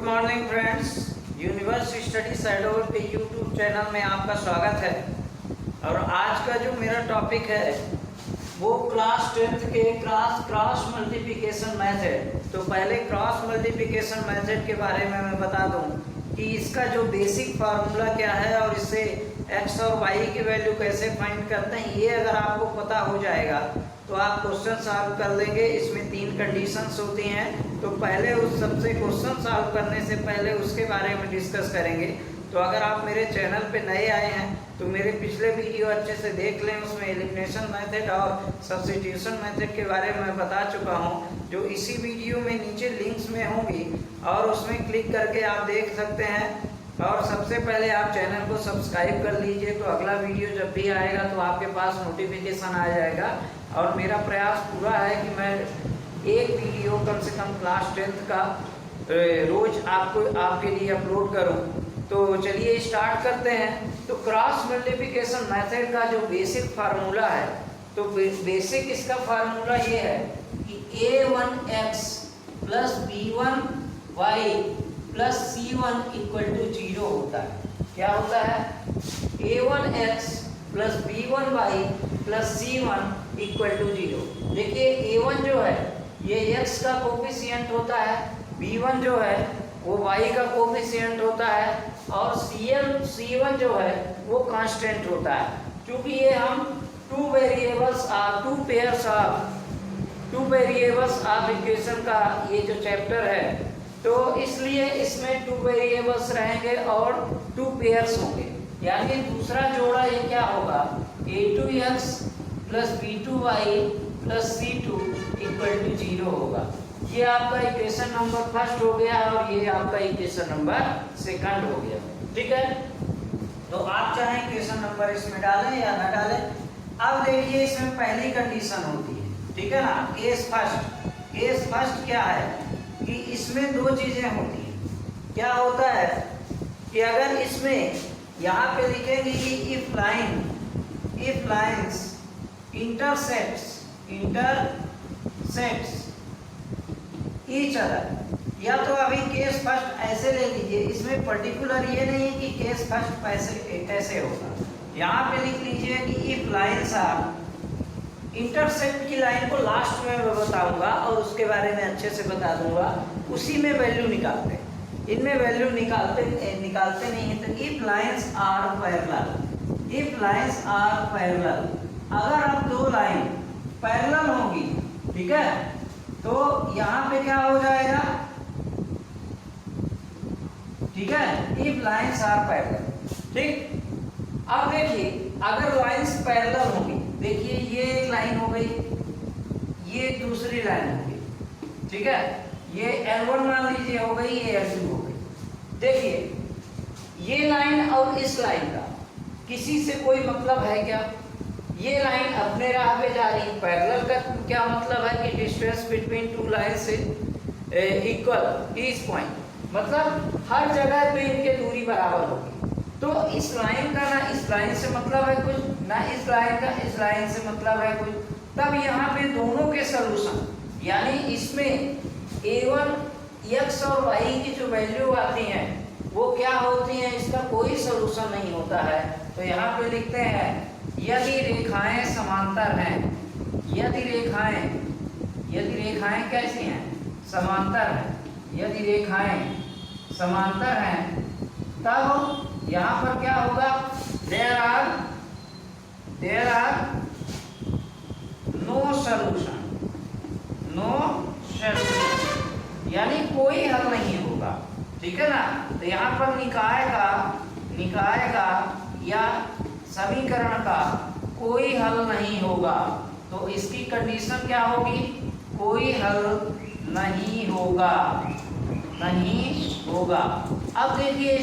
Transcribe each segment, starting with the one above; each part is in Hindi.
Morning friends, universe study shadow के यूट्यूब चैनल में आपका स्वागत है। और आज का जो मेरा टॉपिक है वो क्लास 10th के क्रॉस मल्टीप्लिकेशन मेथड। तो पहले क्रॉस मल्टीप्लिकेशन मेथड के बारे में मैं बता दूं कि इसका जो बेसिक फार्मूला क्या है और इससे x और y की वैल्यू कैसे फाइंड करते हैं, ये अगर आपको पता हो जाएगा तो आप क्वेश्चन सॉल्व कर लेंगे। इसमें 3 कंडीशंस होती हैं, तो पहले उस सबसे क्वेश्चन सॉल्व करने से पहले उसके बारे में डिस्कस करेंगे। तो अगर आप मेरे चैनल पे नए आए हैं तो मेरे पिछले वीडियो अच्छे से देख लें, उसमें एलिमिनेशन मेथड और सब्स्टिट्यूशन मेथड के बारे में बता चुका हूं, जो इसी वीडियो में नीचे लिंक्स में होंगी और उसमें क्लिक करके आप देख सकते हैं। और सबसे पहले आप चैनल को सब्सक्राइब कर लीजिए, तो अगला वीडियो जब भी आएगा तो आपके पास नोटिफिकेशन आ जाएगा। और मेरा प्रयास पूरा है कि मैं एक वीडियो कम से कम क्लास 10th का रोज आपके लिए अपलोड करूं। तो चलिए स्टार्ट करते हैं। तो क्रॉस मल्टीप्लिकेशन मेथड का जो बेसिक फार्मूला है, तो बेसिक इसका फार्मूला ये है कि a1x plus b1y plus c1 equal to 0 होता है। क्या होता है? a1x plus b1y plus c1 equal to 0। देखिए a1 जो है ये x का कोफिशिएंट होता है, b1 जो है वो y का कोफिशिएंट होता है और c1 जो है वो कांस्टेंट होता है। क्योंकि ये हम टू वेरिएबल्स ऑफ इक्वेशन का ये जो चैप्टर है, तो इसलिए इसमें 2 वेरिएबल्स रहेंगे और 2 पेयर्स होंगे। यानी दूसरा जोड़ा ये क्या होगा, a2x plus b2y plus c2 equal to 0 होगा। ये आपका इक्वेशन नंबर फर्स्ट हो गया और ये आपका इक्वेशन नंबर सेकंड हो गया। ठीक है, तो आप चाहे इक्वेशन नंबर इसमें डालें या ना डालें। अब देखिए इसमें पहली कंडीशन होती है, ठीक है ना, केस फर्स्ट क्या है कि इसमें 2 चीजें होती हैं। क्या होता है कि अगर इसमें यहाँ पे लिखेंगे कि if lines intersects each other, या तो अभी केस फर्स्ट ऐसे ले लीजिए, इसमें पर्टिकुलर ये नहीं है कि केस फर्स्ट कैसे होगा। यहाँ पे लिख लीजिए कि इफ लाइन्स आर इंटरसेक्ट की लाइन को लास्ट में मैं बताऊंगा और उसके बारे में अच्छे से बता दूंगा, उसी में वैल्यू निकालते हैं। इनमें वैल्यू निकालते नहीं है। तो इफ लाइन्स आर पैरेलल, अगर अब 2 लाइन पैरेलल होगी, ठीक है, तो यहाँ पे क्या हो जाएगा, ठीक है, इफ लाइन्स आर पैरेलल। ठीक, अब देखिए अगर लाइन्स पैरेलल होंगी, देखिए ये एक लाइन हो गई, ये दूसरी लाइन हो गई, ठीक है, ये L1 मान लीजिए हो गई, ये L2 हो गई। देखिए ये लाइन और इस लाइन का किसी से कोई मतलब है क्या? ये लाइन अपने राह पे जा रही है। पैरेलल का क्या मतलब है कि डिस्टेंस बिटवीन 2 लाइन्स इक्वल इस पॉइंट, मतलब हर जगह पे इनके दूरी बराबर होगी। तो इस लाइन का ना इस लाइन से मतलब है कुछ, ना इस लाइन का इस लाइन से मतलब है कुछ। तब यहाँ पे दोनों के सलूशन, यानी इसमें a1 x और y की जो वैल्यू आती हैं वो क्या होती हैं, इसका कोई सलूशन नहीं होता है। तो यहाँ पे लिखते हैं यदि रेखाएं समांतर हैं, यदि रेखाएं कैसी हैं, समांतर हैं, यदि रेखाएं समांतर हैं, तब यहाँ पर क्या होगा, देयर आर नो सॉल्यूशन, यानी कोई हल नहीं होगा। ठीक है ना। तो यहाँ पर निकाय का या समीकरण का कोई हल नहीं होगा। तो इसकी कंडीशन क्या होगी, कोई हल नहीं होगा। अब देखिए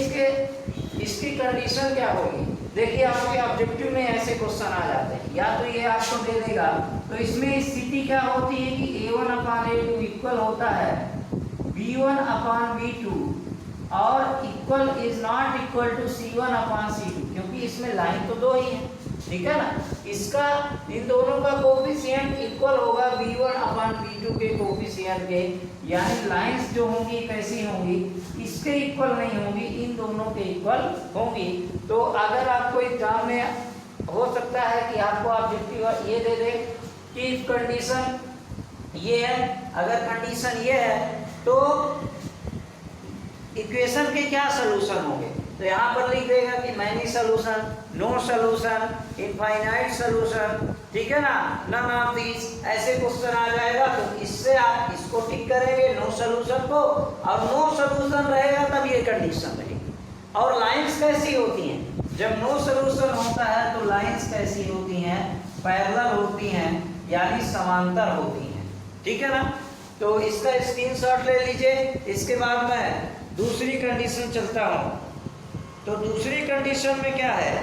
इसकी कंडीशन क्या होगी। देखिए आपके ऑब्जेक्टिव में ऐसे क्वेश्चन आ जाते हैं, या तो ये आपको दे देगा, तो इसमें स्थिति क्या होती है कि a1/a2 इक्वल होता है b1/b2 और equal is not equal to c1/c2, क्योंकि इसमें लाइन तो 2 ही है। ठीक है ना। इसका इन दोनों का कोफिशिएंट इक्वल होगा V1/V2 के कोफिशिएंट के, यानी लाइंस जो होंगी कैसी होंगी, इसके इक्वल नहीं होंगी, इन दोनों के इक्वल होंगी। तो अगर आपको एग्जाम में हो सकता है कि आपको ऑब्जेक्टिव ये दे दे कि कंडीशन ये है, अगर कंडीशन ये है तो इक्वेशन के क्या सलूशन होंगे, तो यहाँ पर लिख देगा कि many solution, no solution, infinite solution, ठीक है ना, नन ऑफ दीज, ऐसे क्वेश्चन आ जाएगा। तो इससे आप इसको टिक करेंगे नो सलूशन को, और नो सलूशन रहेगा तब ये कंडीशन रहेगी। और लाइंस कैसी होती हैं, जब नो सलूशन होता है तो लाइंस कैसी होती हैं, पैरेलल होती हैं, यानी समांतर होती हैं, ठीक है ना। तो इसका स्क्रीनशॉट ले लीजिए। इसके बाद मैं दूसरी कंडीशन चलता हूं। तो दूसरी कंडीशन में क्या है,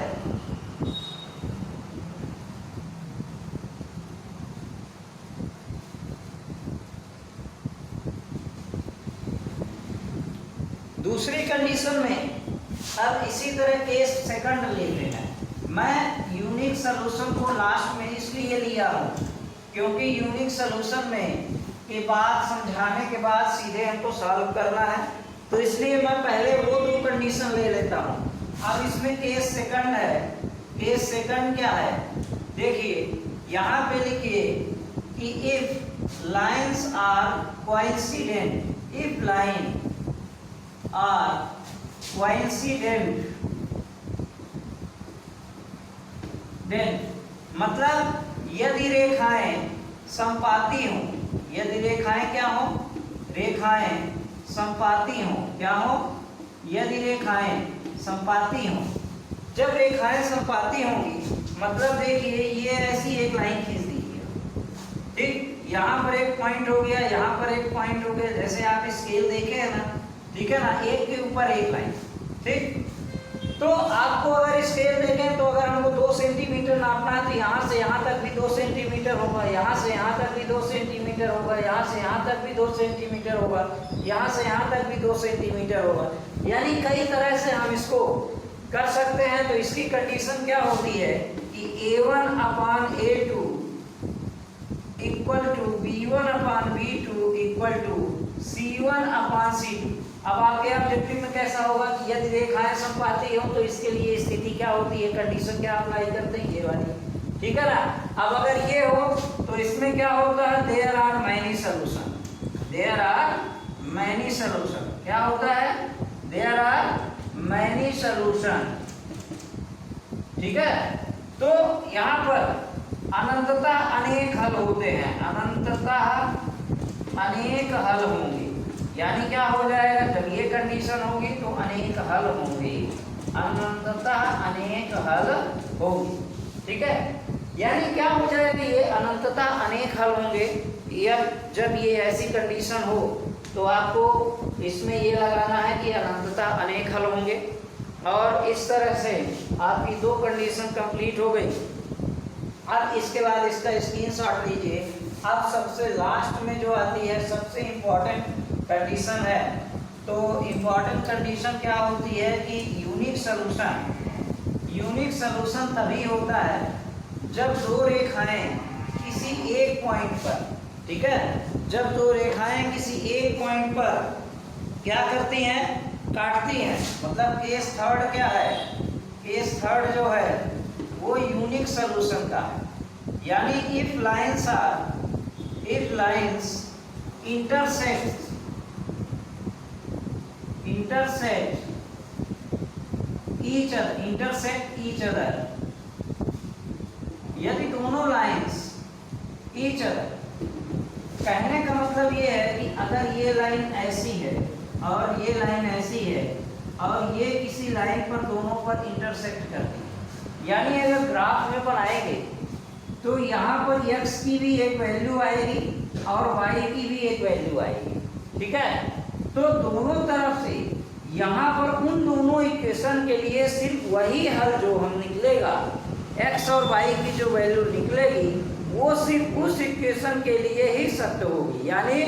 दूसरी कंडीशन में अब इसी तरह केस सेकंड ले लेना है। मैं यूनिक सलूशन को लास्ट में इसलिए लिया हूं क्योंकि यूनिक सलूशन में के बाद समझाने के बाद सीधे हमको सॉल्व करना है, तो इसलिए मैं पहले वो दो कंडीशन ले लेता हूँ। अब इसमें केस सेकंड है। केस सेकंड क्या है, देखिए यहाँ पे लिखिए कि if lines are coincident, if line are coincident, then मतलब यदि रेखाएं संपाती हों, यदि रेखाएं क्या हो, रेखाएं संपाती हो, क्या हो, यदि रेखाएं संपाती हो। जब रेखाएं संपाती होंगी मतलब देखिए ये ऐसी एक लाइन खींच दीजिए, ठीक, यहाँ पर एक पॉइंट हो गया, यहाँ पर एक पॉइंट हो गया, जैसे आप स्केल देखे है ना, ठीक है ना, एक के ऊपर एक लाइन, ठीक। तो आपको अगर स्केल देखें तो अगर हमको 2 सेंटीमीटर नापना है तो यहाँ से यहाँ तक भी 2 सेंटीमीटर होगा, यहाँ से यहाँ तक भी 2 सेंटीमीटर होगा, यहाँ से यहाँ तक भी 2 सेंटीमीटर होगा, यहाँ से यहाँ तक भी 2 सेंटीमीटर होगा, यानी कई तरह से हम इसको कर सकते हैं। तो इसकी कंडीशन क्या होती है कि A1/A2 equal to B1/B2 equal to C1/C2। अब आपके ऑब्जेक्टिव में कैसा होगा कि यदि रेखाएं संपाती हो तो इसके लिए स्थिति क्या होती है, कंडीशन क्या अप्लाई करते हैं, ये वाली, ठीक है ना। अब अगर ये हो तो इसमें क्या होता है, there are many solution, there are many solution, क्या होता है, देयर आर मैनी सलूशन, ठीक है। तो यहाँ पर अनंतता अनेक हल होते हैं, अनंतता अनेक हल होंगे, यानी क्या हो जाएगा, जब ये कंडीशन होगी तो अनेक हल होंगे, अनंतता अनेक हल होगी, ठीक है। यानी क्या हो जाएगा, ये अनंतता अनेक हल होंगे, या जब ये ऐसी कंडीशन हो तो आपको इसमें ये लगाना है कि अनंतता अनेक हल होंगे। और इस तरह से आपकी 2 कंडीशन कंप्लीट हो गई। अब इसके बाद इसका स्क्रीनशॉट लीजिए। अब सबसे लास्ट में जो आती है सबसे इम्पोर्टेंट कंडीशन है, तो इम्पोर्टेंट कंडीशन क्या होती है कि यूनिक सलूशन, यूनिक सलूशन तभी होता है जब 2 रेखाएं किसी एक पॉइंट पर, ठीक है, जब 2 रेखाएं किसी एक पॉइंट पर क्या करती हैं, काटती हैं। मतलब केस थर्ड क्या है, केस थर्ड जो है वो यूनिक सलूशन का है, यानी if lines are, if lines intersect each other, यदि दोनों लाइंस each other, कहने का मतलब ये है कि अगर ये लाइन ऐसी है और ये लाइन ऐसी है और ये किसी लाइन पर दोनों पर इंटरसेक्ट करती है, यानी अगर ग्राफ में बनाएंगे तो यहाँ पर x की भी एक वैल्यू आएगी और y की भी एक वैल्यू आएगी, ठीक है। तो दोनों तरफ से यहाँ पर उन दोनों इक्वेशन के लिए सिर्फ वही हल जो हम निकलेगा, x और y की जो वैल्यू निकलेगी वो सिर्फ उस इक्वेशन के लिए ही सत्य होगी, यानी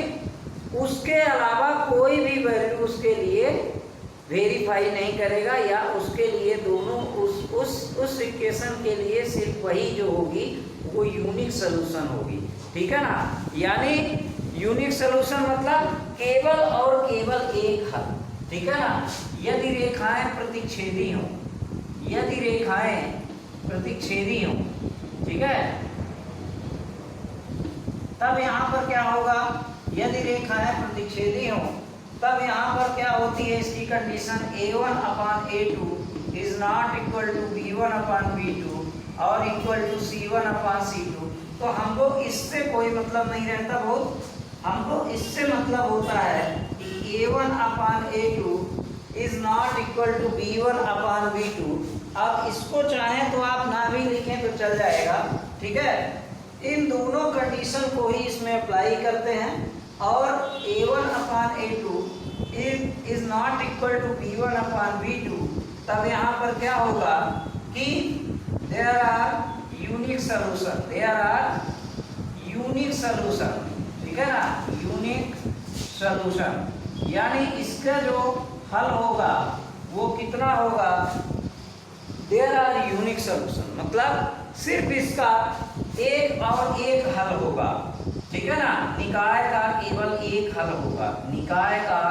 उसके अलावा कोई भी वैल्यू उसके लिए वेरीफाई नहीं करेगा, या उसके लिए दोनों उस इक्वेशन के लिए सिर्फ वही जो होगी वो यूनिक सोल्यूशन होगी। ठीक है ना, यानी यूनिक सोल्यूशन मतलब केवल और केवल एक हल। ठीक है ना, यदि रेखाएं प्रतिच्छेदी हों, यदि रेखाएं प्रतिच्छेदी हों, ठीक है, तब यहाँ पर क्या होगा, यदि रेखाएं प्रतिच्छेदी हों तब यहाँ पर क्या होती है इसकी condition, A1/A2 is not equal to B1/B2 और इक्वल टू C1/C2। तो हमको इससे कोई मतलब नहीं रहता, बहुत हमको इससे मतलब होता है कि A1/A2 is not equal to B1/B2। अब इसको चाहें तो आप ना भी लिखें तो चल जाएगा। ठीक है, इन दोनों कंडीशन को ही इसमें अप्लाई करते हैं, और A1/A2 is not equal to B1/B2, तब यहाँ पर क्या होगा कि there are unique solution, there are unique solution. ठीक है ना, यूनिक सोल्यूशन, यानी इसका जो हल होगा वो कितना होगा, देयर आर यूनिक सोल्यूशन, मतलब सिर्फ इसका एक और एक हल होगा। ठीक है ना, निकाय का केवल एक हल होगा, निकाय का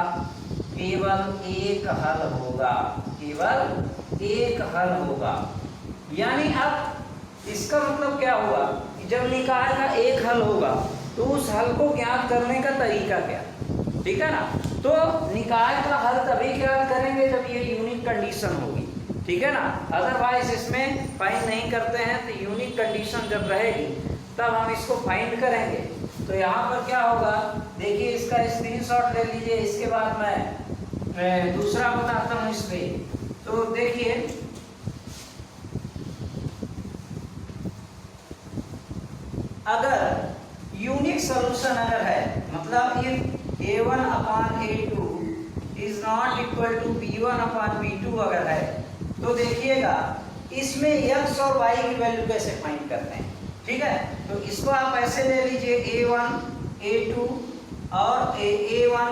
केवल एक हल होगा, केवल एक हल होगा। यानी अब इसका मतलब क्या हुआ कि जब निकाय का एक हल होगा तो उस हल को ज्ञात करने का तरीका क्या। ठीक है ना, तो निकाय का हल तभी ज्ञात करेंगे जब ये यूनिक कंडीशन होगी। ठीक है ना, अदरवाइज इसमें फाइंड नहीं करते हैं, तो यूनिक कंडीशन जब रहेगी तब हम इसको फाइंड करेंगे। तो यहाँ पर क्या होगा, देखिए इसका स्क्रीनशॉट ले लीजिए, इसके बाद मैं दूसरा बताता हूँ इस पे। तो देखिए अगर यूनिक सोल्यूशन अगर है, मतलब if A1/A2 is not equal to B1/B2 अगर है, तो देखिएगा इसमें x और y की वैल्यू कैसे फाइंड करते हैं। ठीक है, तो इसको आप ऐसे ले लीजिए A1 A2 और A1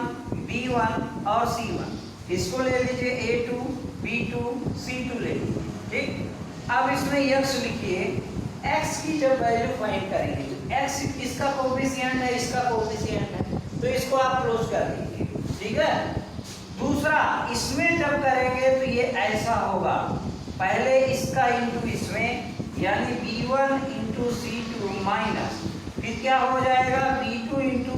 B1 और C1, इसको ले लीजिए A2 B2 C2 ले लीजिए। ठीक, अब इसमें x लिखिए, x की जब वैल्यू फाइंड करेंगे, x इसका कोफिशिएंट है, इसका कोफिशिएंट है, तो इसको आप क्लोज कर दीजिए। ठीक है, दूसरा इसमें जब करेंगे तो ये ऐसा होगा, पहले इसका इंटू इसमें, यानी B1 इंटू C2 माइनस, फिर क्या हो जाएगा B2 इंटू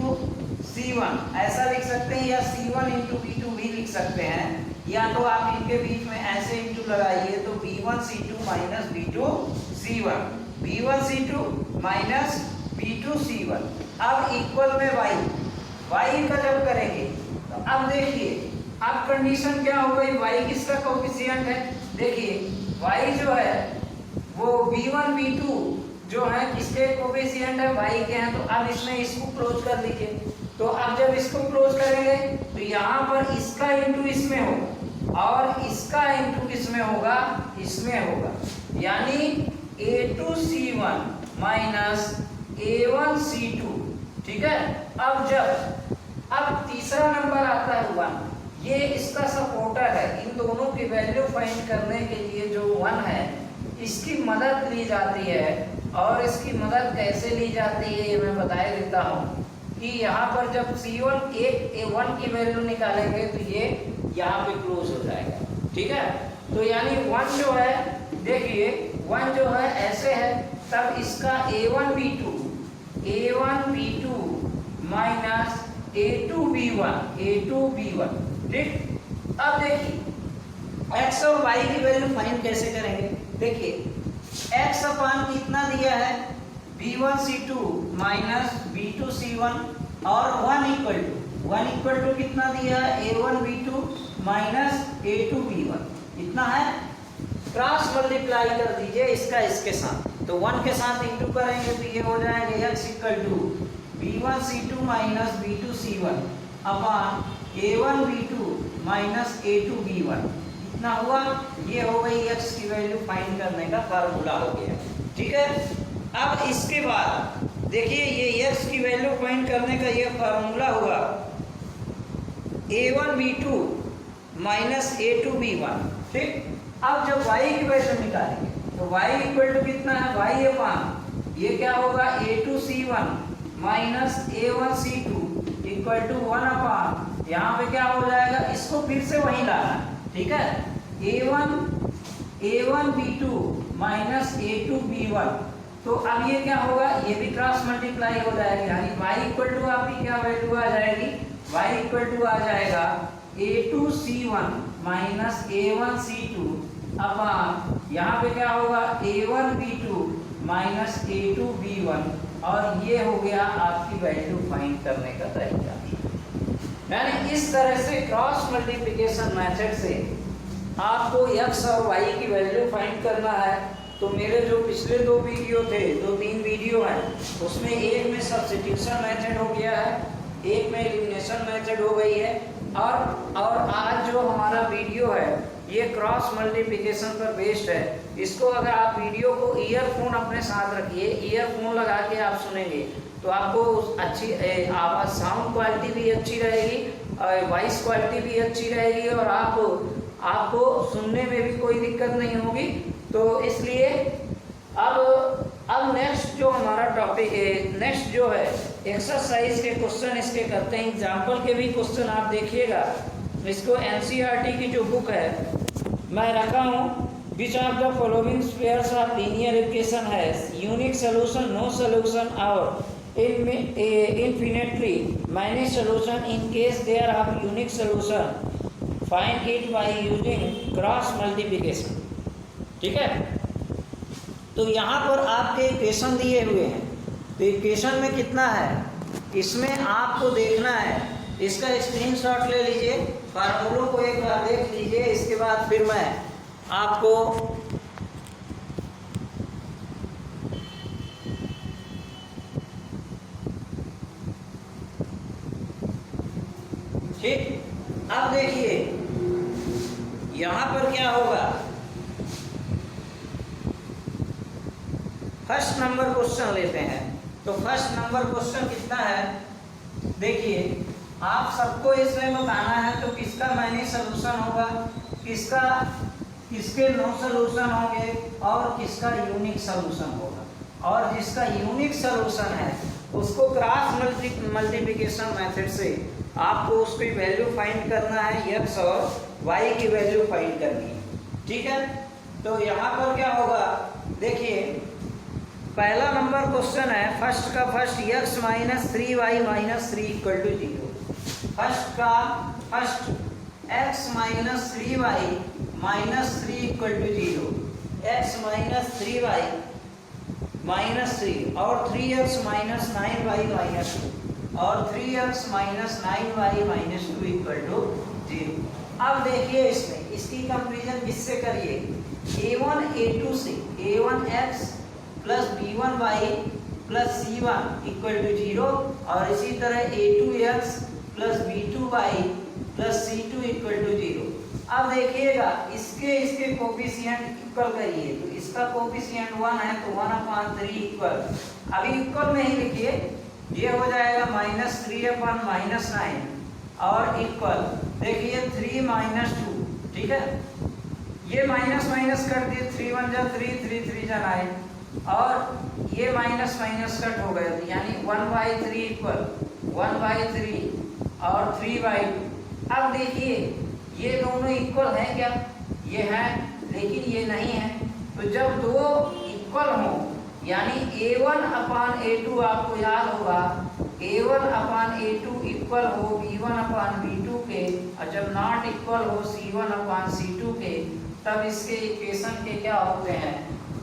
C1, ऐसा लिख सकते हैं, या C1 इंटू B2 भी लिख सकते हैं, या तो आप इनके बीच में ऐसे इंटू लगाइए, तो B1 C2 minus B2 C1, B1 C2 minus B2 C1। अब इक्वल में y का जब करेंगे तो अब देखिए अब कंडीशन क्या हो गई, y किसका कोफिशिएंट है, देखिए y जो है वो B1 B2 जो है किसके कोफिशिएंट है, y के हैं, तो अब इसमें इसको क्लोज कर लीजिए। तो अब जब इसको क्लोज करेंगे तो यहाँ पर इसका इंटू इसमें होगा और इसका इंटू किसमें होगा, इसमें होगा, यानी A2 C1 minus A1 C2। ठीक है, अब तीसरा नंबर आता है 1, ये इसका सपोर्टर है, इन दोनों की वैल्यू फाइंड करने के लिए जो 1 है इसकी मदद ली जाती है, और इसकी मदद कैसे ली जाती है ये मैं बता देता हूँ कि यहाँ पर जब C1 A1 की वैल्यू निकालेंगे तो ये यहाँ पे क्लोज हो जाएगा। ठीक है, तो यानी 1 जो है, देखिए 1 जो है ऐसे है, तब इसका A1 B2 minus A2 B1। ठीक, अब देखिए x और y की वैल्यू फाइंड कैसे करेंगे, देखिए x अपान कितना दिया है B1 C2 minus B2 C1, और 1 इक्वल टू कितना दिया है A1 B2 minus A2 B1, इतना है। क्रॉस मल्टीप्लाई कर दीजिए इसका इसके साथ, तो 1 के साथ इंटू करेंगे तो ये हो जाएगा x equal to B1 C2 minus B2 C1 upon A1 B2 minus A2 B1, इतना हुआ। ये हो गई x की वैल्यू फाइंड करने का फार्मूला हो गया। ठीक है, अब इसके बाद देखिए ये x की वैल्यू फाइंड करने का ये फार्मूला हुआ A1 B2 minus A two B one. ठीक, अब जब y की वैल्यू निकालेंगे तो y इक्वल टू कितना है, y अपान ये क्या होगा, A two C one minus A one C two equal to one upon, यहाँ पे क्या हो जाएगा, इसको फिर से वहीं लाना। ठीक है, A one B two minus A two B one. तो अब ये क्या होगा, ये भी क्रॉस मल्टीप्लाई हो जाएगा, यानी y इक्वल टू आपकी क्या वैल्यू आ जाएगी, y इक्वल टू आ जाएगा A two C one minus A one C two upon, यहाँ पे क्या होगा, A one B two minus A two B one. और ये हो गया आपकी वैल्यू फाइंड करने का तरीका। यानी इस तरह से क्रॉस मल्टीप्लिकेशन मेथड से आपको x और y की वैल्यू फाइंड करना है। तो मेरे जो पिछले दो वीडियो थे, दो तीन वीडियो हैं, उसमें एक में सब्स्टिट्यूशन मेथड हो गया है, एक में एलिमिनेशन मेथड हो गई है, और आज जो हमारा वीडियो है ये क्रॉस मल्टीप्लिकेशन पर बेस्ड है। इसको अगर आप वीडियो को ईयरफोन अपने साथ रखिए, ईयरफोन लगा के आप सुनेंगे तो आपको अच्छी आवाज़, साउंड क्वालिटी भी अच्छी रहेगी, वॉइस क्वालिटी भी अच्छी रहेगी, और आपको सुनने में भी कोई दिक्कत नहीं होगी। तो इसलिए अब नेक्स्ट जो हमारा टॉपिक है, नेक्स्ट जो है एक्सरसाइज के क्वेश्चन इसके करते हैं। एग्जाम्पल के भी क्वेश्चन आप देखिएगा, इसको एनसीईआरटी की जो बुक है मैं रखा हूँ, which of the following pairs of linear equation has unique solution, no solution और infinitely many solution in case there are unique solution, find it by using cross multiplication। ठीक है, तो यहाँ पर आपके इक्वेशन दिए हुए हैं, तो इक्वेशन में कितना है, इसमें आपको देखना है, इसका स्क्रीनशॉट ले लीजिए, फार्मूलों को एक बार देख लीजिए, इसके बाद फिर मैं आपको ठीक। अब देखिए यहां पर क्या होगा, फर्स्ट नंबर क्वेश्चन लेते हैं। तो फर्स्ट नंबर क्वेश्चन कितना है, देखिए आप सबको इसमें बताना है तो किसका मैनी सोल्यूशन होगा, किसके नो सोल्यूशन होंगे और किसका यूनिक सोल्यूशन होगा, और जिसका यूनिक सोल्यूशन है उसको क्रॉस मल्टीप्लिकेशन मेथड से आपको उसकी वैल्यू फाइंड करना है, x और y की वैल्यू फाइंड करनी है। ठीक है, तो यहाँ पर क्या होगा, देखिए पहला नंबर क्वेश्चन है, फर्स्ट का first, x minus three Y minus three equal to zero. First का first x minus three Y minus three equal to zero, x minus three Y minus three और 3x minus nine Y minus two और 3x minus nine Y minus two equal to zero. अब देखिए इसमें इसकी कंपेरिजन किससे करिए, a1 a2 से, a1x plus b1y plus c1 equal to zero, और इसी तरह a2x plus b2y plus c2 equal to zero. अब देखिएगा इसके कोफिशिएंट इक्वल करिए, तो इसका कोफिशिएंट 1 है तो 1/3 इक्वल, अभी इक्वल में ही लिखिए, ये हो जाएगा माइनस 3/-9 और इक्वल, देखिए 3 माइनस 2। ठीक है, ये माइनस माइनस कर दिए, 3 1 जा 3, 3 3 जा 9, और ये माइनस माइनस कट हो गया, यानी 1/3 इक्वल 1/3 और 3/2। अब देखिए ये दोनों इक्वल हैं क्या, ये हैं, लेकिन ये नहीं है। तो जब दो इक्वल हो, यानी a1/a2 आपको याद होगा, a1/a2 इक्वल हो b1/b2 के, और जब नॉट इक्वल हो c1/c2 के, तब इसके इक्वेशन के क्या होते हैं,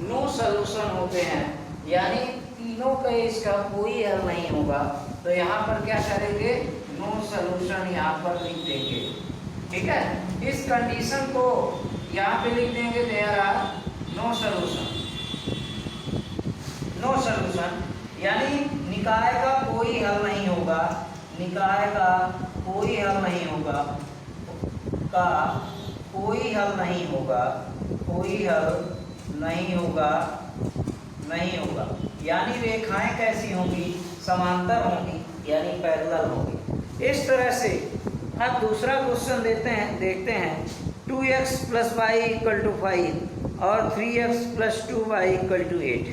नो सॉल्यूशन होते हैं, यानी तीनों का इसका कोई हल नहीं होगा। तो यहाँ पर क्या करेंगे, नो सॉल्यूशन यहाँ पर लिख देंगे। ठीक है, इस कंडीशन को यहाँ पे लिख देंगे, there are no solution, no solution यानी निकाय का कोई हल नहीं होगा, निकाय का कोई हल नहीं होगा, का कोई हल नहीं होगा, कोई हल नहीं होगा, नहीं होगा, यानी रेखाएं कैसी होंगी, समांतर होंगी, यानी पैरेलल होंगी। इस तरह से अब दूसरा क्वेश्चन देखते हैं 2x + y = 5 और 3x + 2y = 8।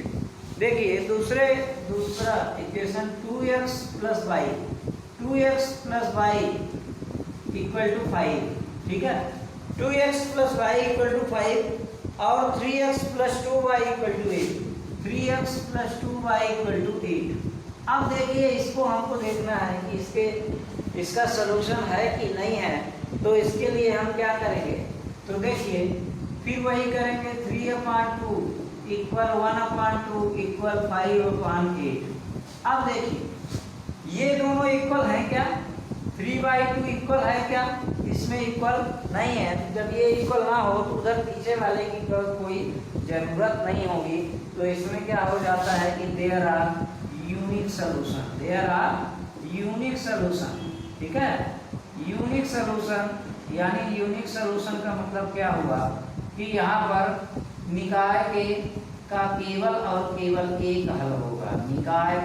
देखिए दूसरा इक्वेशन 2x + y = 5, ठीक है। 2x + y = 5 और 3x + 2y = 8। 3x + 2y = 8। अब देखिए इसको हमको देखना है कि इसका सलूशन है कि नहीं है। तो इसके लिए हम क्या करेंगे, तो देखिए फिर वही करेंगे 3/2 = 1/2 = 5/8। अब देखिए ये दोनों इक्वल हैं क्या, 3/2 इक्वल है क्या, इसमें इक्वल नहीं है। जब ये इक्वल ना हो तो उधर पीछे वाले की कोई जरूरत नहीं होगी। तो इसमें क्या हो जाता है कि देयर आर यूनिक सॉल्यूशन, ठीक है। यूनिक सॉल्यूशन यानी यूनिक सॉल्यूशन का मतलब क्या हुआ कि यहाँ पर निकाय का केवल और केवल एक हल होगा। निकाय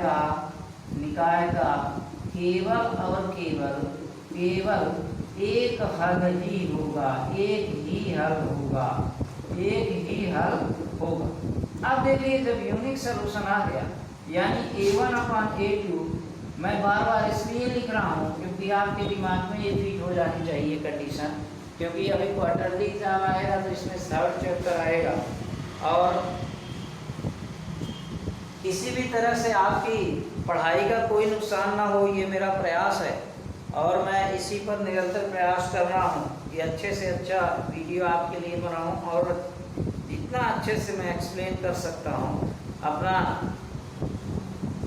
का केवल और केवल एक हल ही होगा, एक ही हल होगा। अब देखिए जब यूनिक सॉल्यूशन आ गया यानी A1/A2, मैं बार इसलिए लिख रहा हूँ क्योंकि आपके दिमाग में ये फिट हो जानी चाहिए कंडीशन, क्योंकि अभी क्वार्टरली एग्जाम आएगा तो इसमें 3rd चैप्टर आएगा और किसी भी तरह से आपकी पढ़ाई का कोई नुकसान ना हो, ये मेरा प्रयास है और मैं इसी पर निरंतर प्रयास कर रहा हूँ कि अच्छे से अच्छा वीडियो आपके लिए बनाऊँ और जितना अच्छे से मैं एक्सप्लेन कर सकता हूँ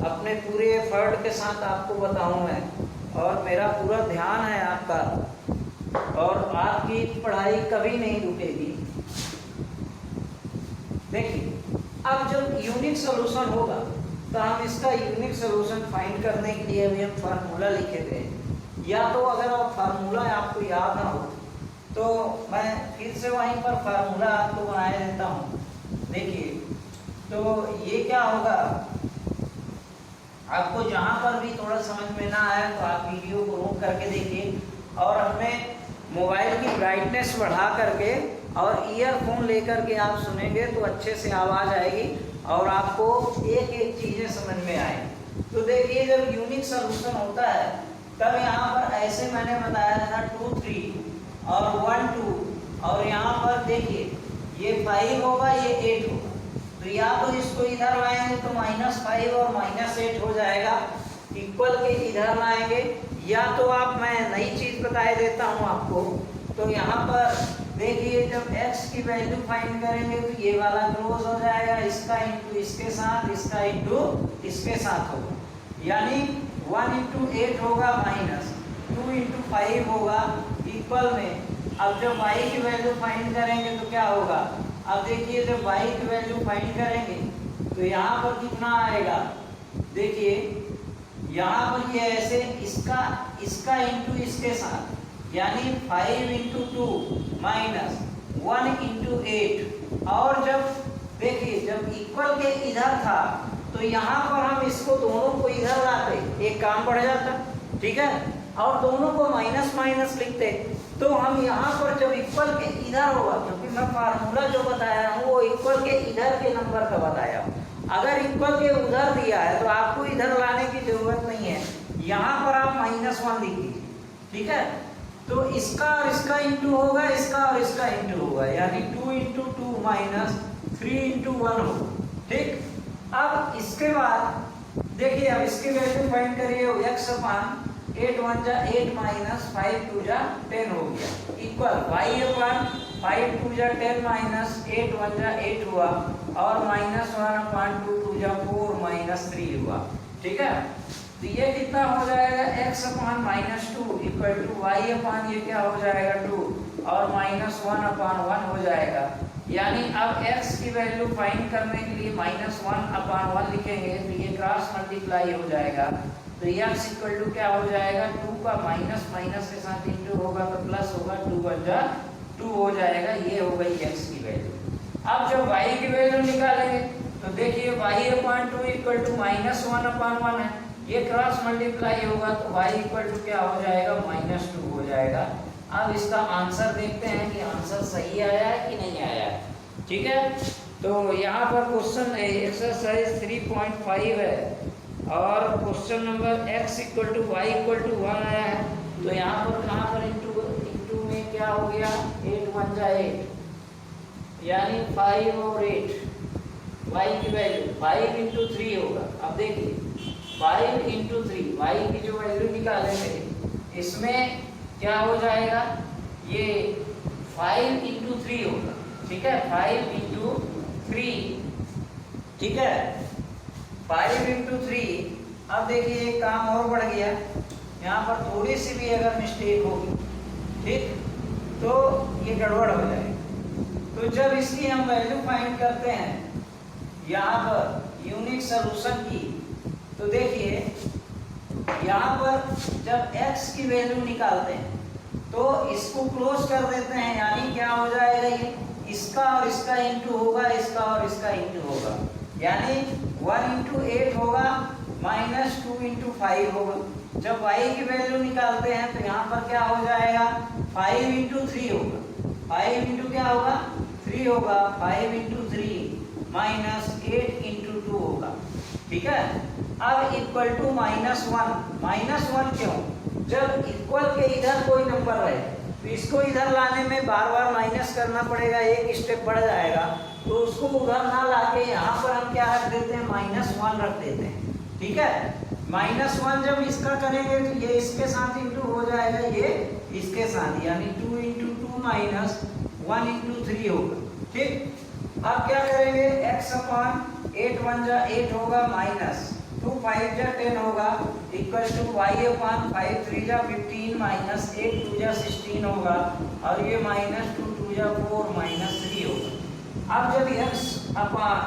अपने पूरे एफर्ट के साथ आपको बताऊँ मैं, और मेरा पूरा ध्यान है आपका और आपकी पढ़ाई कभी नहीं रुकेगी। देखिए अब जब यूनिक सॉल्यूशन होगा तो हम इसका यूनिक सॉल्यूशन फाइंड करने के लिए अभी हम फार्मूला लिखे थे, या तो अगर आप फार्मूला आपको याद ना हो तो मैं फिर से वहीं पर फार्मूला आपको बनाया देता हूँ। देखिए तो ये क्या होगा, आपको जहाँ पर भी थोड़ा समझ में ना आए तो आप वीडियो को रोक करके देखिए, और हमने मोबाइल की ब्राइटनेस बढ़ा करके और ईयरफोन लेकर के आप सुनेंगे तो अच्छे से आवाज़ आएगी और आपको एक एक चीज़ें समझ में आएंगी। तो देखिए जब यूनिक सॉल्यूशन होता है तब यहाँ पर ऐसे मैंने बताया था 2 3 और 1 2, और यहाँ पर देखिए ये 5 होगा ये 8 होगा, तो या तो इसको इधर लाएंगे तो -5 और -8 हो जाएगा, इक्वल के इधर लाएंगे, या तो आप मैं नई चीज़ बताए देता हूँ आपको। तो यहाँ पर देखिए जब x की वैल्यू फाइंड करेंगे तो ये वाला क्लोज हो जाएगा, इसका इंटू इसके साथ, इसका इंटू इसके साथ होगा, यानी 1 × 8 होगा -2 × 5 होगा इक्वल में। अब जब y की वैल्यू फाइंड करेंगे तो क्या होगा, अब देखिए जब y की वैल्यू फाइंड करेंगे तो यहाँ पर कितना आएगा, देखिए यहाँ पर ये ऐसे इसका इंटू इसके साथ, यानी 5 × 2 -1 × 8। और जब देखिए जब इक्वल के इधर था तो यहाँ पर हम इसको दोनों को इधर लाते, एक काम बढ़ जाता, ठीक है, और दोनों को माइनस लिखते। तो हम यहाँ पर जब इक्वल के इधर होगा, क्योंकि मैं फार्मूला जो बताया हूँ वो इक्वल के इधर के नंबर का बताया हूँ, अगर इक्वल के उधर दिया है तो आपको इधर लाने की जरूरत नहीं है, यहाँ पर आप -1 लिख दीजिए, ठीक है। तो इसका और इसका इंटू होगा, इसका और इसका इंटू होगा, यानी 2 × 2 -3 × 1 होगा, ठीक। अब इसके बाद देखिए अब इसकी वैल्यू फाइंड करिए, x/8 1 जा 8 -5 2 जा 10 हो गया, इक्वल y/5 2 जा 10 -8 1 जा 8 हुआ, और -1/2 2 जा 4 -3 हुआ, ठीक है। तो ये कितना हो जाएगा, x/-2 = y/ ये क्या हो जाएगा 2 और -1/1 हो जाएगा। यानी अब x की वैल्यू फाइंड करने के लिए -1/1 लिखेंगे तो ये क्रॉस मल्टीप्लाई हो जाएगा, तो x = क्या हो जाएगा, 2 का माइनस के साथ इंटू होगा तो प्लस होगा, 2 × 1 = 2 हो जाएगा। ये हो गई x की वैल्यू। अब जब y की वैल्यू निकालेंगे तो देखिए y/2 = -1/1 है, ये क्रॉस मल्टीप्लाई होगा तो y इक्वल टू क्या हो जाएगा, -2 हो जाएगा। अब इसका आंसर देखते हैं कि आंसर सही आया है कि नहीं आया है। ठीक है, तो यहाँ पर क्वेश्चन एक्सरसाइज 3.5 है और question number x equal to Y equal to 1 आया है। तो यहाँ पर कहाँ पर इंटू में क्या हो गया, 8 बन जाए, यानी 5 और 8, y की वैल्यू 5 इंटू 3 होगा। अब देखिए 5 इंटू 3, y की जो वैल्यू निकालेंगे इसमें क्या हो जाएगा, ये 5 इंटू 3 होगा। ठीक है, 5 इंटू 3, ठीक है, 5 इंटू 3। अब देखिए एक काम और बढ़ गया, यहाँ पर थोड़ी सी भी अगर मिस्टेक होगी, ठीक, तो ये गड़बड़ हो जाएगी। तो जब इसकी हम वैल्यू फाइंड करते हैं यहाँ पर यूनिक सॉल्यूशन की, तो देखिए यहाँ पर जब x की वैल्यू निकालते हैं तो इसको क्लोज कर देते हैं, यानी क्या हो जाएगा, ये इसका और इसका इंटू होगा, इसका और इसका इंटू होगा, यानी 1 इंटू 8 होगा, -2 इंटू 5 होगा। जब y की वैल्यू निकालते हैं तो यहाँ पर क्या हो जाएगा, 5 इंटू 3 होगा, 5 इंटू क्या होगा, 3 होगा, 5 इंटू 3 -8 इंटू 2 होगा। ठीक है, अब इक्वल टू -1 क्यों, जब इक्वल के इधर कोई नंबर है तो इसको इधर लाने में बार बार माइनस करना पड़ेगा, एक स्टेप बढ़ जाएगा, तो उसको उधर ना लाके यहाँ पर हम क्या रख देते हैं, -1 रख देते हैं। ठीक है, -1 जब इसका करेंगे तो ये इसके साथ इंटू हो जाएगा, ये इसके साथ, यानी 2 इंटू 2 -1 इंटू 3 होगा। ठीक, अब क्या करेंगे, x अपॉन 8 1 जा 8 होगा, -2 5 जा 10 होगा, इक्वल टू y अपॉन 5 3 जा 15 -8 2 जा 16 होगा, और ये -2 2 जा 4 -3 होगा। अब जब x अपॉन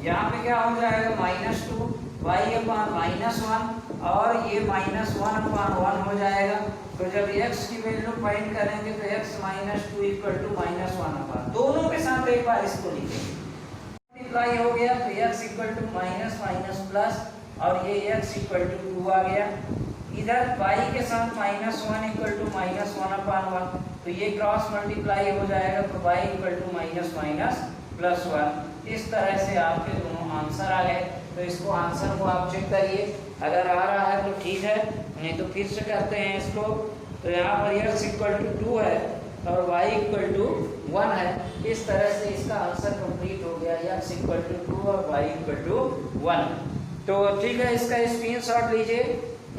यहाँ पे क्या हो जाएगा, -2 y अपॉन -1 और ये -1 अपॉन 1 हो जाएगा। तो जब x की वैल्यू फाइंड करेंगे तो x -2 इक्वल टू -1 अपॉन, दोनों के साथ एक बार इसको लिखेंगे, मल्टीप्लाई हो गया तो x equal to minus plus, और ये x इक्वल टू 2 आ गया। इधर y के साथ -1 इक्वल टू -1 अपॉन 1, तो ये क्रॉस मल्टीप्लाई हो जाएगा, तो y इक्वल टू -1। इस तरह से आपके दोनों आंसर आ गए। तो इसको आंसर को आप चेक करिए, अगर आ रहा है तो ठीक है, नहीं तो फिर से करते हैं इसको। तो यहाँ पर x इक्वल टू 2 है और y इक्वल टू 1 है। इस तरह से इसका आंसर कंप्लीट हो गया, x इक्वल टू 2 और y इक्वल टू 1। तो ठीक है, इसका स्क्रीनशॉट लीजिए।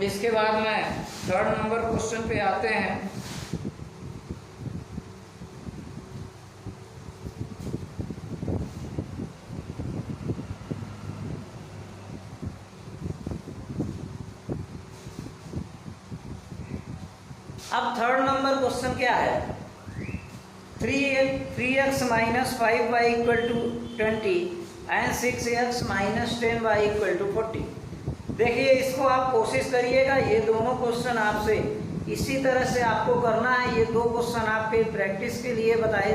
इसके बाद में 3rd नंबर क्वेश्चन पे आते हैं। अब 3rd नंबर क्वेश्चन क्या है, 3x minus 5y equal to 20 and 6x minus 10y equal to 40। देखिए इसको आप कोशिश करिएगा, ये दोनों क्वेश्चन आपसे इसी तरह से आपको करना है। ये 2 क्वेश्चन आपके प्रैक्टिस के लिए बताए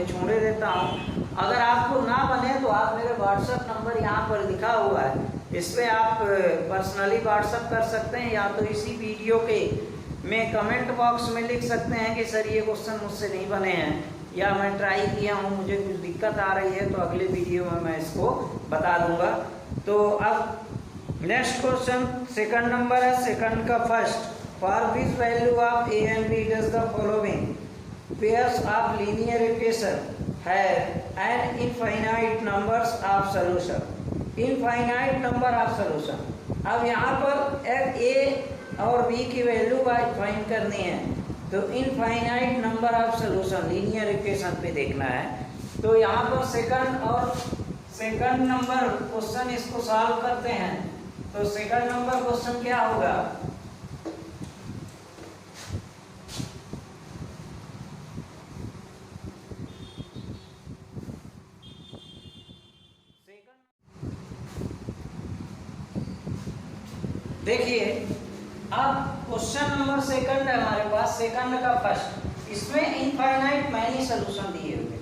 छोड़े देता हूँ। अगर आपको ना बने तो आप मेरे व्हाट्सएप नंबर यहाँ पर लिखा हुआ है, इस पर आप पर्सनली व्हाट्सएप कर सकते हैं, या तो इसी वीडियो के में कमेंट बॉक्स में लिख सकते हैं कि सर ये क्वेश्चन मुझसे नहीं बने हैं, या मैं ट्राई किया हूँ, मुझे कुछ दिक्कत आ रही है, तो अगले वीडियो में मैं इसको बता दूंगा। तो अब नेक्स्ट क्वेश्चन 2nd नंबर है, 2nd का first, for which value of a and b does the following pairs of linear equation have an infinite numbers of solution। Infinite number of solution. अब यहाँ पर a और b की वैल्यू फाइंड करनी है, तो infinite number of solution linear equation पे देखना है। तो यहाँ पर 2nd नंबर क्वेश्चन इसको सॉल्व करते हैं। तो 2nd नंबर क्वेश्चन क्या होगा, देखिए अब क्वेश्चन नंबर 2nd है हमारे पास, 2nd का फर्स्ट, इसमें इनफाइनाइट मैनी सॉल्यूशन दिए हुए।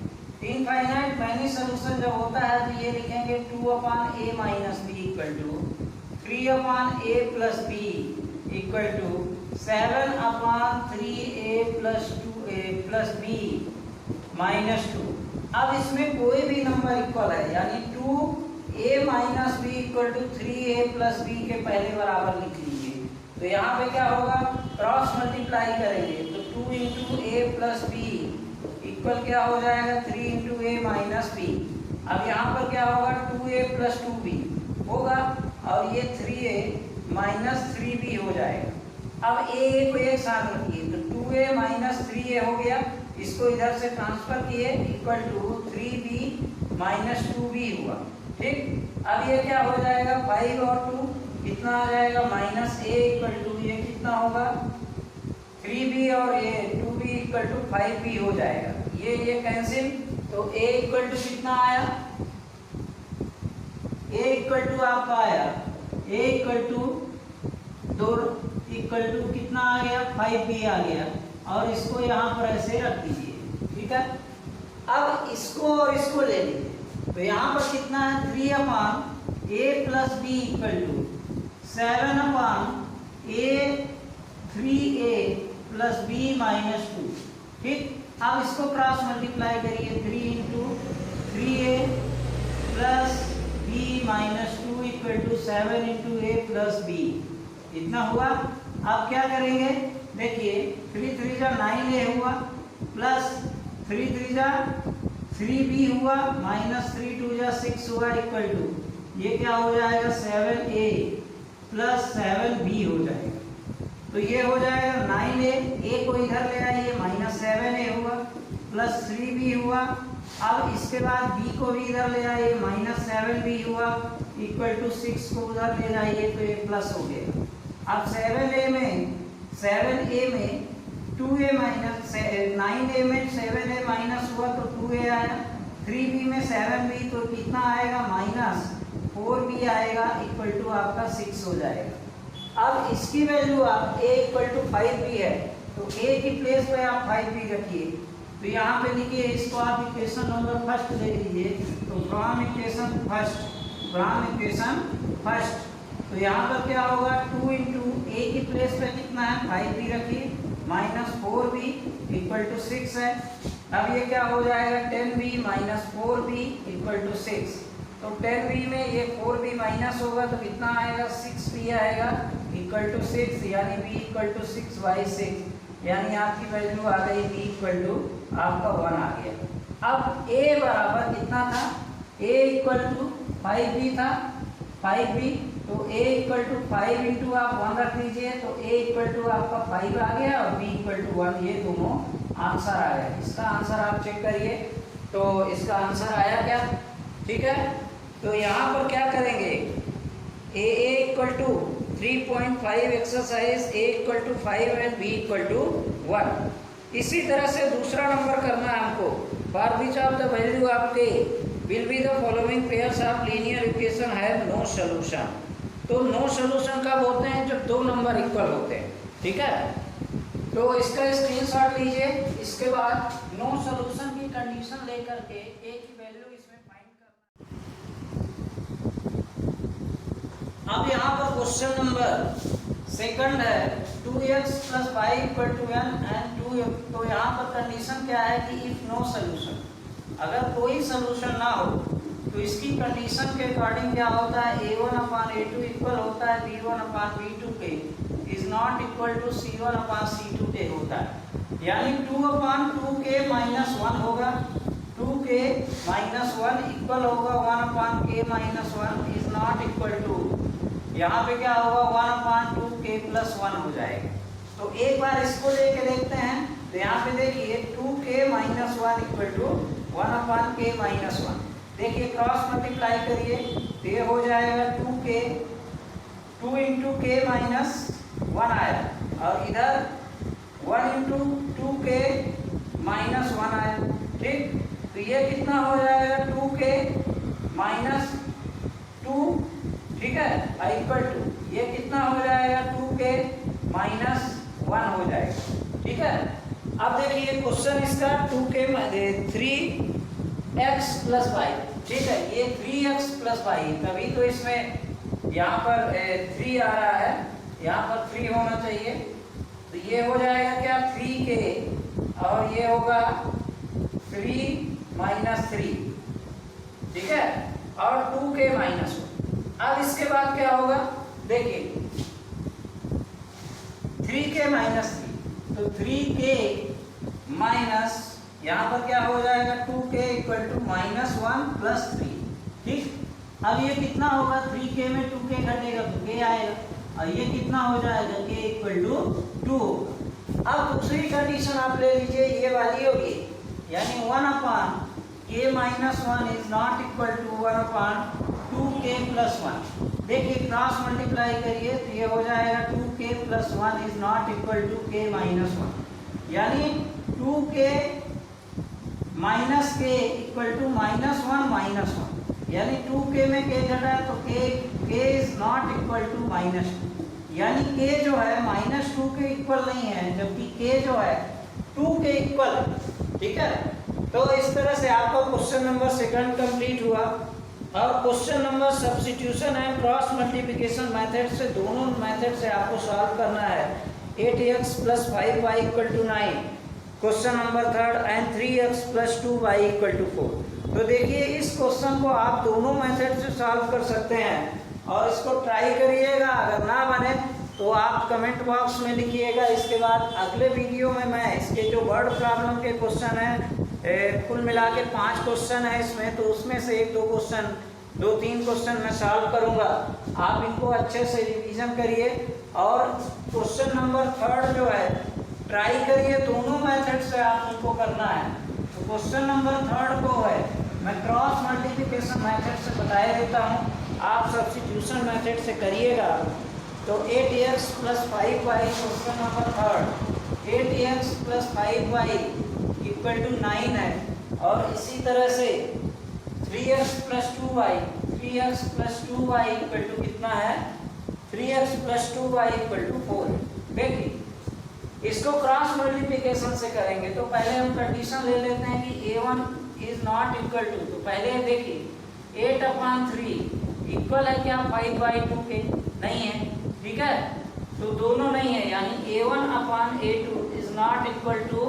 इनफाइनाइट मैनी सॉल्यूशन जब होता है तो ये लिखेंगे 2 upon a minus B equal to 3/a plus B equal to 7/3a plus 2a plus B minus 2। अब इसमें कोई भी नंबर इक्वल है, यानी 2a minus B equal to 3a plus B के पहले बराबर लिख लीजिए। तो यहाँ पे क्या होगा, क्रॉस मल्टीप्लाई करेंगे तो 2 इंटू ए प्लस बी इक्वल क्या हो जाएगा 3 इंटू ए माइनस बी। अब यहाँ पर क्या होगा 2a प्लस 2b होगा और ये 3a माइनस 3b हो जाएगा। अब a को एक साथ रखिए तो 2a माइनस 3a हो गया, इसको इधर से ट्रांसफर किए equal to 3b minus 2b हुआ। ठीक, अब ये क्या हो जाएगा 5 और 2 कितना आ जाएगा माइनस a इक्वल टू ये कितना होगा 3b और a 2b equal to 5b हो जाएगा। ये कैंसिल, तो a इक्वल टू कितना आया, a इक्वल टू आपका आया a equal to 2 equal to कितना आ गया 5b आ गया और इसको यहाँ पर ऐसे रख दीजिए। ठीक है, अब इसको और इसको ले लीजिए तो यहाँ पर कितना है 3/a plus B equal to 7/a 3a plus B minus 2। ठीक, अब इसको क्रॉस मल्टीप्लाई करिए 3 into 3a plus b minus 2 equal to 7 into a plus b इतना हुआ। अब क्या करेंगे, देखिए 3 3 जा 9a हुआ प्लस 3 3 जा 3b हुआ माइनस 3 2 जा 6 हुआ इक्वल टू ये क्या हो जाएगा 7a प्लस 7b हो जाएगा। तो ये हो जाएगा 9a, a को इधर ले आइए माइनस 7a हुआ प्लस 3b हुआ। अब इसके बाद b को भी इधर ले आइए माइनस 7b हुआ इक्वल टू 6 को उधर ले जाइए तो ये प्लस हो गया। अब 7a में 2a माइनस 9a में 7a माइनस हुआ तो 2a आया, 3b में 7b तो कितना आएगा माइनस 4b आएगा इक्वल टू आपका 6 हो जाएगा। अब इसकी वैल्यू आप a इक्वल टू 5b है तो a की प्लेस पे आप 5b रखिए। तो यहाँ पे लिखिए इसको आप इक्वेशन नंबर फर्स्ट ले लीजिए। तो फ्रॉम इक्वेशन फर्स्ट तो यहाँ पर क्या होगा 2 इंटू ए की प्लेस पे कितना है 5b रखिए माइनस 4b इक्वल टू 6 है। अब ये क्या हो जाएगा 10b minus 4b equal to 6। तो 10b में ये 4b माइनस होगा तो कितना आएगा 6b आएगा इक्वल टू 6, यानी b इक्वल टू 6/6, यानी आपकी वैल्यू आ गई b इक्वल टू आपका 1 आ गया। अब a बराबर कितना था, a इक्वल टू 5b था 5b, तो a इक्वल टू 5 इंटू आप 1 रख लीजिए तो a इक्वल टू आपका 5 आ गया और b इक्वल टू 1, ये दोनों आंसर आ गया। इसका आंसर आप चेक करिए तो इसका आंसर आया क्या। ठीक है, तो यहाँ पर क्या करेंगे a equal to 3.5 exercise a equal to 5 and b equal to 1। इसी तरह से दूसरा नंबर करना है हमको, for which of the value of k will be the following pairs of linear equation have no solution. तो नो सॉल्यूशन कब होते हैं, जब दो नंबर इक्वल होते हैं। ठीक है, तो इसका स्क्रीनशॉट लीजिए, इसके बाद नो सॉल्यूशन की कंडीशन लेकर के a की वैल्यू इसमें फाइंड करना। अब यहाँ पर क्वेश्चन नंबर सेकंड है 2x plus 5 equal to n and 2। तो यहाँ पर कंडीशन क्या है कि इफ नो सॉल्यूशन, अगर कोई सॉल्यूशन ना हो तो इसकी कंडीशन के अकॉर्डिंग क्या होता है a1/a2 इक्वल होता है b1/b2 के is not equal to c1/c2 के होता है, यानी 2/2k माइनस 1 होगा, 2k माइनस 1 इक्वल होगा 1/k minus 1 is not equal to, यहाँ पे क्या होगा 1/2k प्लस 1 हो जाएगा। तो एक बार इसको लेके देखते हैं, तो यहाँ पे देखिए 2k minus 1 equal to 1/k minus 1। देखिए क्रॉस मल्टीप्लाई करिए तो ये हो जाएगा 2k 2 इंटू k माइनस 1 आया और इधर 1 इंटू 2k माइनस 1 आया। ठीक, तो ये कितना हो जाएगा 2k माइनस 2, ठीक है, इक्वल टू ये कितना हो जाएगा 2k माइनस 1 हो जाएगा। ठीक है, अब देखिए क्वेश्चन इसका 2k 3x प्लस 5, ठीक है, ये 3x प्लस 5 तभी तो इसमें यहाँ पर 3 आ रहा है, यहाँ पर 3 होना चाहिए, तो ये हो जाएगा क्या 3k और ये होगा 3 माइनस 3, ठीक है, और 2k माइनस 1। अब इसके बाद क्या होगा देखिए 3k माइनस 3, तो 3k माइनस यहाँ पर क्या हो जाएगा 2k इक्वल टू -1 प्लस 3, ठीक। अब ये कितना होगा 3k में 2k घटेगा तो k आएगा, और ये कितना हो जाएगा k इक्वल टू 2 होगा। अब दूसरी कंडीशन आप ले लीजिए, ये वाली होगी, यानी 1 upon k minus 1 is not equal to 1 upon 2k plus 1। देखिए क्रॉस मल्टीप्लाई करिए तो ये हो जाएगा 2k plus 1 is not equal to k minus 1, यानी 2k minus k equal to -1 minus 1, यानी 2k में k घटा है तो k is not equal to -2, यानी k जो है -2 के इक्वल नहीं है, जबकि k जो है 2 के इक्वल है, ठीक है। तो इस तरह से आपका क्वेश्चन नंबर 2 कंप्लीट हुआ। और question number substitution and cross multiplication method से, दोनों मेथड से आपको सॉल्व करना है। 8x + 5y = 9, question number 3 and 3x + 2y = 4। तो देखिए इस क्वेश्चन को आप दोनों मेथड से सॉल्व कर सकते हैं और इसको ट्राई करिएगा। अगर ना बने तो आप कमेंट बॉक्स में लिखिएगा। इसके बाद अगले वीडियो में मैं इसके जो वर्ड प्रॉब्लम के क्वेश्चन हैं, कुल मिला के 5 क्वेश्चन है इसमें, तो उसमें से 2-3 क्वेश्चन मैं सॉल्व करूंगा। आप इनको अच्छे से रिवीजन करिए और क्वेश्चन नंबर 3 जो है ट्राई करिए, दोनों मेथड से आप इनको करना है। तो क्वेश्चन नंबर 3 को है मैं क्रॉस मल्टीप्लिकेशन मेथड से बताया देता हूँ, आप सब्स्टिट्यूशन मेथड से करिएगा। तो 8x + 5y question number 3, 8x + 5y = 9 है। और इसी तरह से 3x + 2y, 3x + 2y = कितना है 3x + 2y = 4। देखिए इसको क्रॉस मल्टीप्लिकेशन से करेंगे तो पहले हम कंडीशन ले लेते हैं कि a1 is not equal to, तो पहले देखिए 8/3 इक्वल है क्या 5/2 के, नहीं है, ठीक है। तो दोनों नहीं है, यानी a1/a2 is not equal to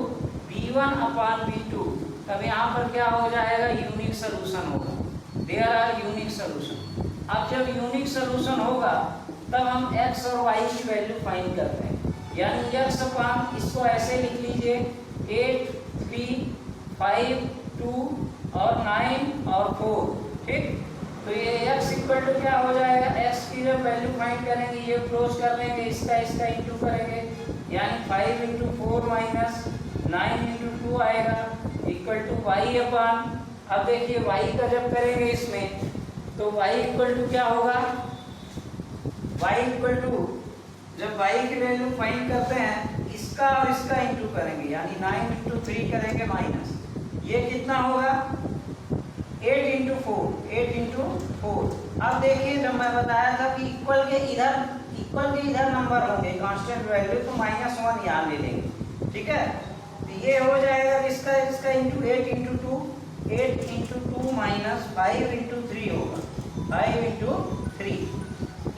b1/b2। तब यहाँ पर क्या हो जाएगा यूनिक सोल्यूशन होगा, देयर आर यूनिक सोल्यूशन। अब जब यूनिक सोल्यूशन होगा तब हम x और y की वैल्यू फाइंड करते हैं, यानी x अपान इसको ऐसे लिख लीजिए 8, 3, 5, 2 और 9 और 4, ठीक। तो ये x इक्वल टू क्या हो जाएगा, x की जब वैल्यू फाइंड करेंगे ये क्लोज कर लेंगे, इसका इंटू करेंगे, यानी 5 × 4 माइनस 9 × 2 आएगा इक्वल टू y अपान। अब देखिए y का जब करेंगे इसमें तो y इक्वल टू क्या होगा, y इक्वल टू जब y की वैल्यू फाइंड करते हैं इसका और इसका इंटू करेंगे, यानी 9 × 3 करेंगे माइनस, ये कितना होगा 8 × 4। अब देखिए जब मैं बताया था कि इक्वल के इधर नंबर होंगे कांस्टेंट वैल्यू, तो -1 यहाँ ले लेंगे, ठीक है। तो ये हो जाएगा इसका इंटू 8 × 2, 8 × 2 माइनस 5 × 3 होगा, 5 × 3।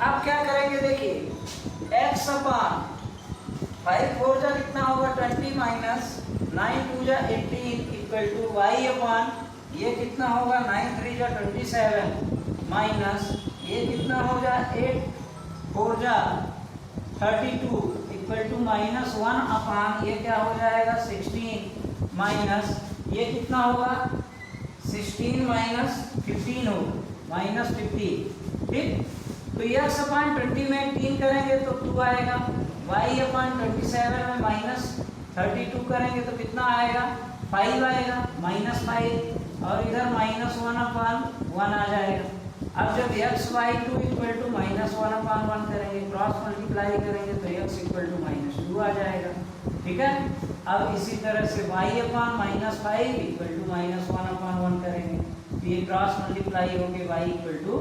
अब क्या करेंगे देखिए x अपान 5 4 जा कितना होगा 20 माइनस 9 2 जा 18 इक्वल टू y अपान ये कितना होगा 9 3 जा 27 माइनस ये कितना हो जा 8 4 जा 32 इक्वल टू -1 अपान ये क्या हो जाएगा 16 माइनस ये कितना होगा 16 माइनस 15 होगा -15, ठीक। तो x अपान 20 में 3 करेंगे तो 2 आएगा, y अपान 27 में -32 करेंगे तो कितना आएगा 5 आएगा, -5 और इधर -1 अपान 1 आ जाएगा। अब जब x/2 इक्वल टू -1 अपान 1 करेंगे, क्रॉस मल्टीप्लाई करेंगे तो x इक्वल टू -2 आ जाएगा, ठीक है। अब इसी तरह से y अपान -5 इक्वल टू -1 अपान 1 करेंगे तो ये क्रॉस मल्टीप्लाई होंगे y इक्वल टू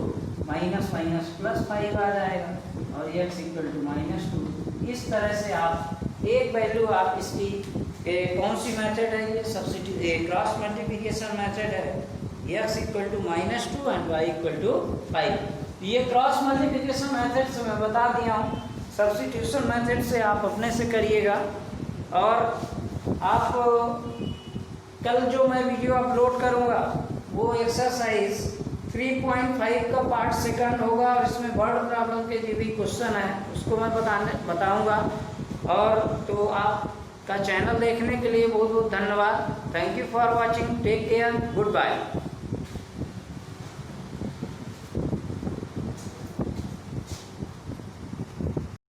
-5 आ जाएगा और x इक्वल टू -2। इस तरह से आप एक वैल्यू आप इसकी कौन सी मेथड है ये सब्स्टिट्यूट क्रॉस मल्टीप्लिकेशन मेथड है, x equal to -2 and y equal to 5। ये क्रॉस मल्टीप्लिकेशन मेथड से मैं बता दिया हूँ, सब्स्टिट्यूशन मेथड से आप अपने से करिएगा। और आप कल जो मैं वीडियो अपलोड करूँगा वो एक्सरसाइज 3.5 का पार्ट सेकंड होगा, और इसमें वर्ड प्रॉब्लम के जो भी क्वेश्चन है उसको मैं बताऊँगा। और तो आपका चैनल देखने के लिए बहुत बहुत धन्यवाद। Thank you for watching, take care, good bye.